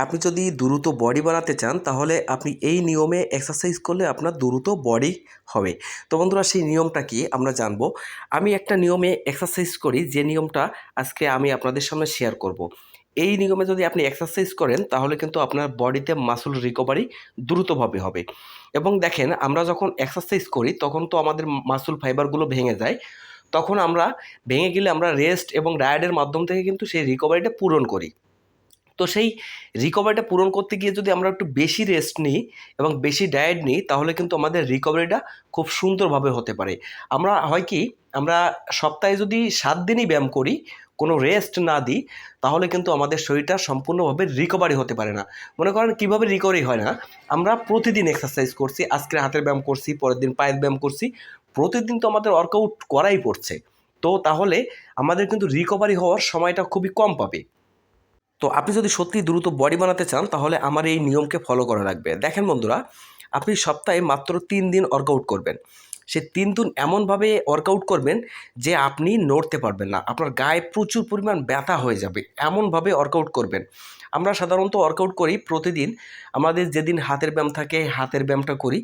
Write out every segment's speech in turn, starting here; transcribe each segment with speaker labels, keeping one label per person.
Speaker 1: আপনি যদি দ্রুত বডি বানাতে চান তাহলে আপনি এই নিয়মে এক্সারসাইজ করলে আপনার দ্রুত বডি হবে। তো বন্ধুরা, সেই নিয়মটা কি আমরা জানবো। আমি একটা নিয়মে এক্সারসাইজ করি, যে নিয়মটা আজকে আমি আপনাদের সামনে শেয়ার করব। এই নিয়মে যদি আপনি এক্সারসাইজ করেন তাহলে কিন্তু আপনার বডিতে মাসল রিকভারি দ্রুতভাবে হবে। এবং দেখেন, আমরা যখন এক্সারসাইজ করি তখন তো আমাদের মাসল ফাইবারগুলো ভেঙে যায়। তখন আমরা ভেঙে গেলে আমরা রেস্ট এবং ডায়েটের মাধ্যম থেকে কিন্তু সেই রিকভারিটা পূরণ করি। তো সেই রিকভারিটা পূরণ করতে গিয়ে যদি আমরা একটু বেশি রেস্ট নিই এবং বেশি ডায়েট নিই তাহলে কিন্তু আমাদের রিকভারিটা খুব সুন্দরভাবে হতে পারে। আমরা হয় কি, আমরা সপ্তাহে যদি 7 দিনই ব্যায়াম করি, কোনো রেস্ট না দিই, তাহলে কিন্তু আমাদের শরীরটা সম্পূর্ণভাবে রিকভারি হতে পারে না। মনে করেন কীভাবে রিকভারি হয় না, আমরা প্রতিদিন এক্সারসাইজ করছি, আজকে হাতের ব্যায়াম করছি, পরের দিন পায়ের ব্যায়াম করছি, প্রতিদিন তো আমাদের ওয়ার্কআউট করাই পড়ছে। তো তাহলে আমাদের কিন্তু রিকভারি হওয়ার সময়টা খুবই কম পাবে। তো আপনি যদি সত্যি দ্রুত বডি বানাতে চান তাহলে আমার এই নিয়মকে ফলো করা লাগবে। দেখেন বন্ধুরা, আপনি সপ্তাহে মাত্র 3 দিন ওয়ার্কআউট করবেন। সে 3 দিন এমনভাবে ওয়ার্কআউট করবেন যে আপনি নড়তে পারবেন না, আপনার গায়ে প্রচুর পরিমাণ ব্যথা হয়ে যাবে, এমনভাবে ওয়ার্কআউট করবেন। আমরা সাধারণত ওয়ার্কআউট করি প্রতিদিন, আমাদের যেদিন হাতের ব্যায়াম থাকে হাতের ব্যায়ামটা করি।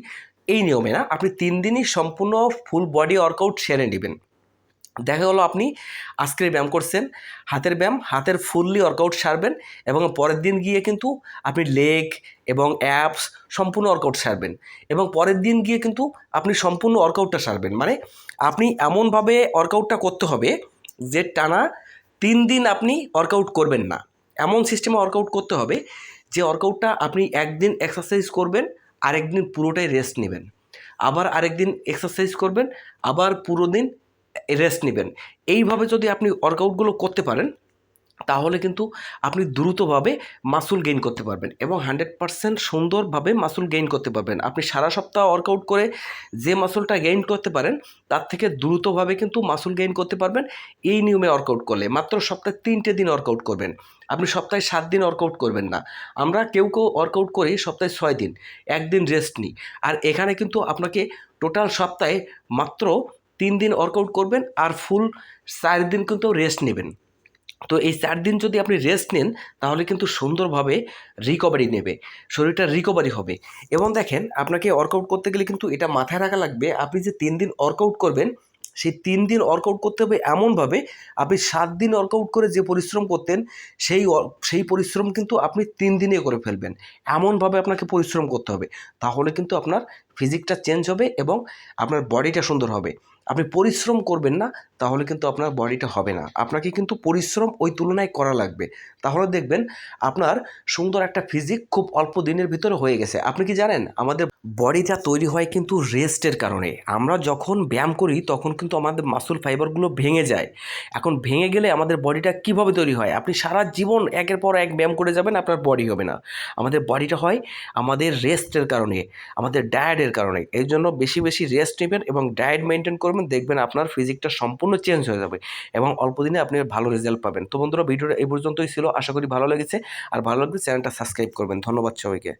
Speaker 1: এই নিয়মে না, আপনি 3 দিনই সম্পূর্ণ ফুল বডি ওয়ার্কআউট সেরে নেবেন। দেখা গেলো আপনি আজকের ব্যায়াম করছেন, হাতের ব্যায়াম, হাতের ফুললি ওয়ার্কআউট সারবেন এবং পরের দিন গিয়ে কিন্তু আপনি লেগ এবং অ্যাপস সম্পূর্ণ ওয়ার্কআউট সারবেন এবং পরের দিন গিয়ে কিন্তু আপনি সম্পূর্ণ ওয়ার্কআউটটা সারবেন। মানে আপনি এমনভাবে ওয়ার্কআউটটা করতে হবে যে টানা 3 দিন আপনি ওয়ার্কআউট করবেন না, এমন সিস্টেমে ওয়ার্কআউট করতে হবে যে ওয়ার্কআউটটা আপনি একদিন এক্সারসাইজ করবেন, আরেকদিন পুরোটাই রেস্ট নেবেন, আবার আরেকদিন এক্সারসাইজ করবেন, আবার পুরো দিন রেস্ট নেবেন। এইভাবে যদি আপনি ওয়ার্কআউটগুলো করতে পারেন তাহলে কিন্তু আপনি দ্রুতভাবে মাসল গেইন করতে পারবেন এবং 100% সুন্দরভাবে মাসল গেইন করতে পারবেন। আপনি সারা সপ্তাহ ওয়ার্কআউট করে যে মাসলটা গেইন করতে পারেন তার থেকে দ্রুতভাবে কিন্তু মাসল গেইন করতে পারবেন এই নিয়মে ওয়ার্কআউট করলে। মাত্র সপ্তাহে 3টে দিন ওয়ার্কআউট করবেন, আপনি সপ্তাহে 7 দিন ওয়ার্কআউট করবেন না। আমরা কেউ ওয়ার্কআউট করি সপ্তাহে 6 দিন, একদিন রেস্ট নিই। আর এখানে কিন্তু আপনাকে টোটাল সপ্তাহে মাত্র 3 দিন ওয়ার্কআউট করবেন আর ফুল 4 দিন কিন্তু রেস্ট নেবেন। তো এই 4 দিন যদি আপনি রেস্ট নেন তাহলে কিন্তু সুন্দরভাবে রিকভারি নেবে, শরীরটা রিকভারি হবে। এবং দেখেন, আপনাকে ওয়ার্কআউট করতে গেলে কিন্তু এটা মাথায় রাখা লাগবে, আপনি যে 3 দিন ওয়ার্কআউট করবেন সেই 3 দিন ওয়ার্কআউট করতে হবে এমনভাবে আপনি 7 দিন ওয়ার্কআউট করে যে পরিশ্রম করতেন সেই পরিশ্রম কিন্তু আপনি 3 দিনে করে ফেলবেন। এমনভাবে আপনাকে পরিশ্রম করতে হবে, তাহলে কিন্তু আপনার ফিজিকটা চেঞ্জ হবে এবং আপনার বডিটা সুন্দর হবে। আপনি পরিশ্রম করবেন না তাহলে কিন্তু আপনার বডিটা হবে না, আপনাকে কিন্তু পরিশ্রম ওই তুলনায় করা লাগবে। তাহলে দেখবেন আপনার সুন্দর একটা ফিজিক খুব অল্প দিনের ভিতরে হয়ে গেছে। আপনি কি জানেন, আমাদের বডিটা তৈরি হয় কিন্তু রেস্টের কারণে। আমরা যখন ব্যায়াম করি তখন কিন্তু আমাদের মাসল ফাইবারগুলো ভেঙে যায়। এখন ভেঙে গেলে আমাদের বডিটা কিভাবে তৈরি হয়, আপনি সারা জীবন একের পর এক ব্যায়াম করে যাবেন, আপনার বডি হবে না। আমাদের বডিটা হয় আমাদের রেস্টের কারণে, আমাদের ডায়েটের কারণে। এই জন্য বেশি বেশি রেস্ট নেবেন এবং ডায়েট মেনটেন করবেন, দেখবেন আপনার ফিজিকটা সম্পূর্ণ চেঞ্জ হয়ে যাবে এবং অল্প দিনে আপনি ভালো রেজাল্ট পাবেন। তো বন্ধুরা, ভিডিওটা এই পর্যন্তই ছিল, আশা করি ভালো লেগেছে। আর ভালো লাগলে চ্যানেলটা সাবস্ক্রাইব করবেন। ধন্যবাদ সবাইকে।